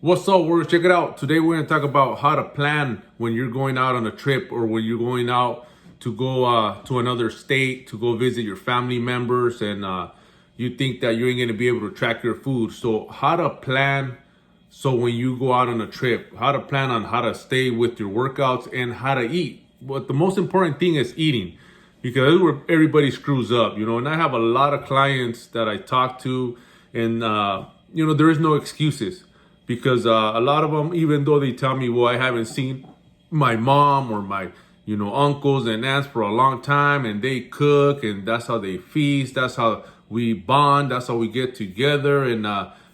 What's up, world? Check it out. Today we're going to talk about how to plan when you're going out on a trip or when you're going out to go to another state to go visit your family members and you think that you ain't going to be able to track your food. So how to plan so when you go out on a trip, how to plan on how to stay with your workouts and how to eat. But the most important thing is eating, because that's where everybody screws up, and I have a lot of clients that I talk to and there is no excuses. Because a lot of them, even though they tell me, well, I haven't seen my mom or my, uncles and aunts for a long time, and they cook, and that's how they feast, that's how we bond, that's how we get together and,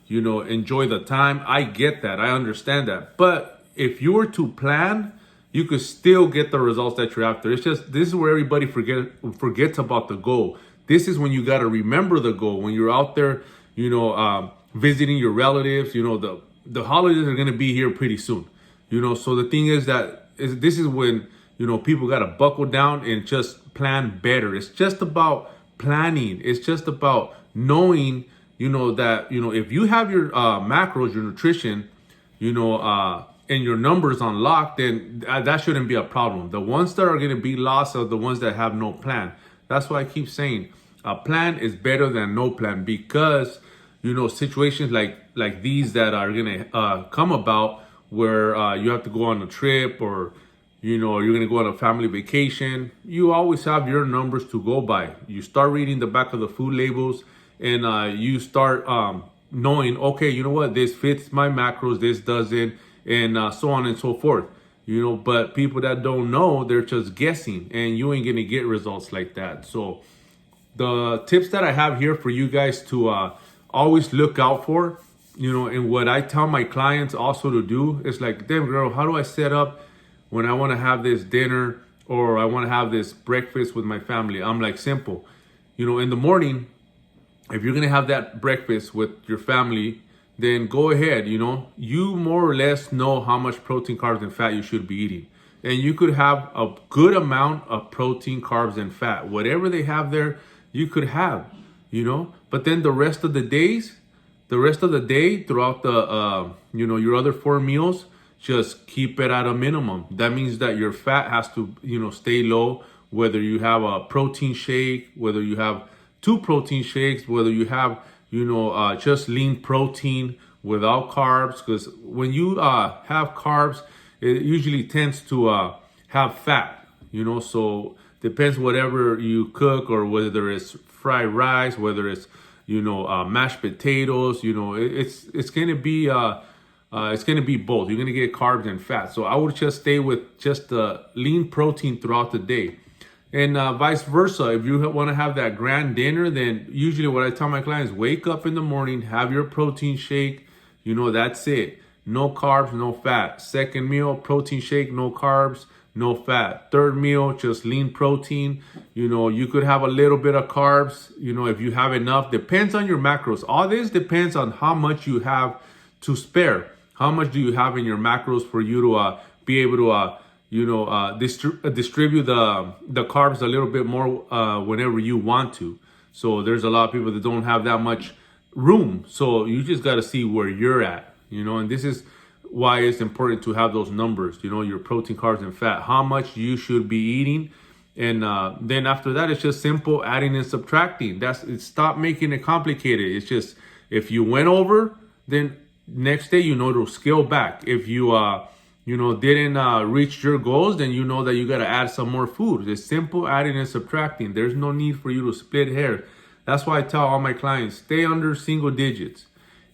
enjoy the time. I get that, I understand that. But if you were to plan, you could still get the results that you're after. It's just, this is where everybody forgets about the goal. This is when you got to remember the goal. When you're out there, visiting your relatives, the holidays are going to be here pretty soon, so the thing is that this is when, people got to buckle down and just plan better. It's just about planning. It's just about knowing, that, if you have your macros, your nutrition, and your numbers on lock, then that shouldn't be a problem. The ones that are going to be lost are the ones that have no plan. That's why I keep saying a plan is better than no plan, because situations like these that are gonna come about where you have to go on a trip, or you're gonna go on a family vacation, you always have your numbers to go by. You start reading the back of the food labels, and you start knowing, okay, you know what, this fits my macros, this doesn't, and so on and so forth. But people that don't know, they're just guessing, and you ain't gonna get results like that. So the tips that I have here for you guys to always look out for, and what I tell my clients also to do is like, damn girl, how do I set up when I want to have this dinner or I want to have this breakfast with my family? I'm like, simple. In the morning, if you're going to have that breakfast with your family, then go ahead, you more or less know how much protein, carbs, and fat you should be eating. And you could have a good amount of protein, carbs, and fat. Whatever they have there, you could have, but then the rest of the day throughout the, your other 4 meals, just keep it at a minimum. That means that your fat has to, stay low, whether you have a protein shake, whether you have 2 protein shakes, whether you have, just lean protein without carbs. Because when you have carbs, it usually tends to have fat, so depends whatever you cook, or whether it's fried rice, whether it's mashed potatoes, it's gonna be both. You're gonna get carbs and fat. So I would just stay with just the lean protein throughout the day, and vice versa. If you want to have that grand dinner, then usually what I tell my clients: wake up in the morning, have your protein shake. That's it. No carbs, no fat. Second meal, protein shake, no carbs, no fat. Third meal, just lean protein. You could have a little bit of carbs, if you have enough. Depends on your macros. All this depends on how much you have to spare. How much do you have in your macros for you to be able to, distribute the carbs a little bit more whenever you want to. So there's a lot of people that don't have that much room. So you just got to see where you're at, and this is why it's important to have those numbers, your protein, carbs, and fat, how much you should be eating. And then after that, it's just simple adding and subtracting. Stop making it complicated. It's just, if you went over, then next day, to scale back. If you, didn't reach your goals, then that you got to add some more food. It's simple adding and subtracting. There's no need for you to split hairs. That's why I tell all my clients, stay under single digits.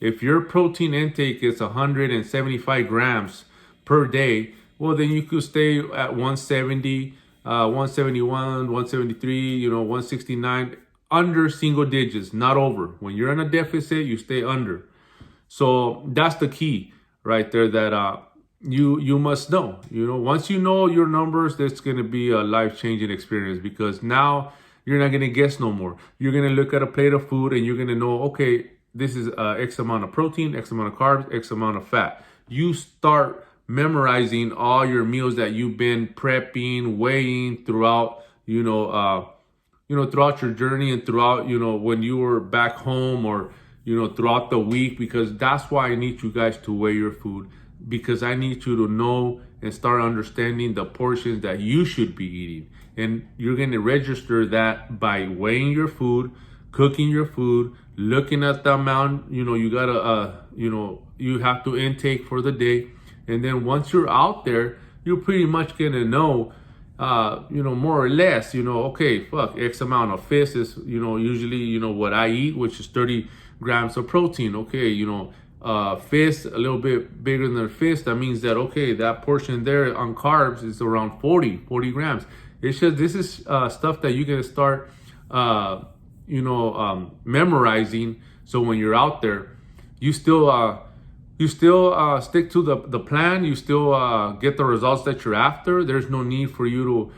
If your protein intake is 175 grams per day, well, then you could stay at 170, 171, 173, 169, under single digits, not over. When you're in a deficit, you stay under. So that's the key right there that you must know. Once you know your numbers, that's going to be a life-changing experience, because now you're not going to guess no more. You're going to look at a plate of food and you're going to know, okay, this is X amount of protein, X amount of carbs, X amount of fat. You start memorizing all your meals that you've been prepping, weighing throughout, throughout your journey, and throughout, when you were back home, or throughout the week, because that's why I need you guys to weigh your food, because I need you to know and start understanding the portions that you should be eating. And you're going to register that by weighing your food, cooking your food, looking at the amount, you gotta, you have to intake for the day. And then once you're out there, you're pretty much gonna know, more or less, okay, X amount of fish is, usually, what I eat, which is 30 grams of protein. Okay, fish a little bit bigger than fish. That means that, okay, that portion there on carbs is around 40 grams. It's just, this is stuff that you're gonna start, memorizing. So when you're out there, you still stick to the plan. You still get the results that you're after. There's no need for you to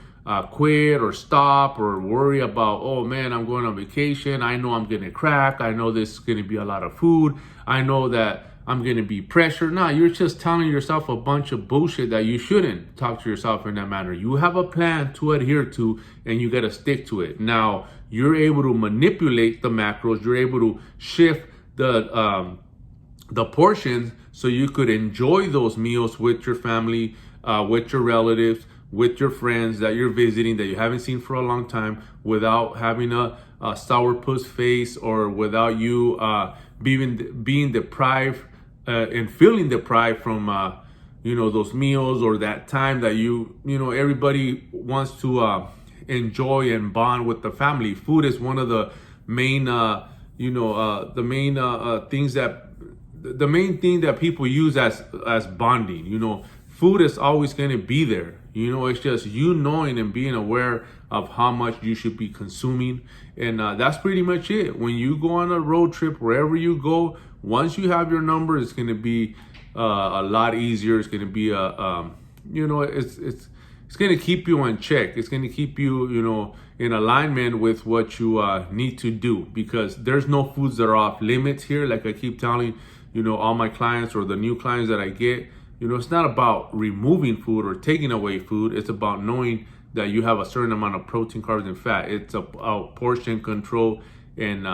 quit or stop or worry about, oh man, I'm going on vacation. I know I'm gonna crack. I know this is gonna be a lot of food. I know that I'm gonna be pressured. Nah, you're just telling yourself a bunch of bullshit that you shouldn't talk to yourself in that manner. You have a plan to adhere to, and you gotta stick to it. Now, you're able to manipulate the macros. You're able to shift the portions so you could enjoy those meals with your family, with your relatives, with your friends that you're visiting that you haven't seen for a long time, without having a sourpuss face, or without you being deprived and feeling deprived from those meals, or that time that everybody wants to enjoy and bond with the family. Food is one of the main the main thing that people use as bonding. Food is always going to be there. It's just you knowing and being aware of how much you should be consuming. And that's pretty much it. When you go on a road trip, wherever you go, once you have your number, it's going to be a lot easier. It's going to be it's going to keep you in check. It's going to keep you, in alignment with what you need to do, because there's no foods that are off limits here. Like I keep telling, all my clients or the new clients that I get, it's not about removing food or taking away food. It's about knowing that you have a certain amount of protein, carbs, and fat. It's a portion control, and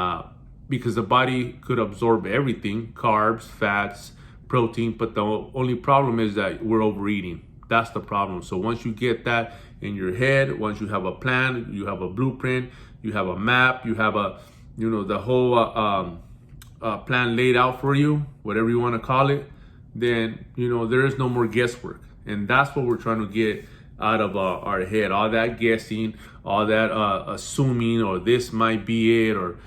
because the body could absorb everything, carbs, fats, protein, but the only problem is that we're overeating. That's the problem. So once you get that in your head, once you have a plan, you have a blueprint, you have a map, you have the whole plan laid out for you, whatever you want to call it, then, there is no more guesswork. And that's what we're trying to get out of our head. All that guessing, all that assuming, or this might be it, or,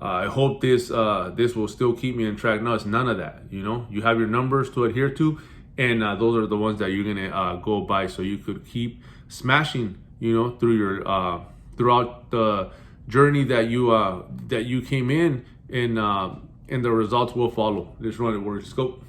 I hope this will still keep me in track. No, it's none of that. You have your numbers to adhere to, and those are the ones that you're gonna go by, so you could keep smashing, through your throughout the journey that you came in, and the results will follow. Let's run it. Let's go.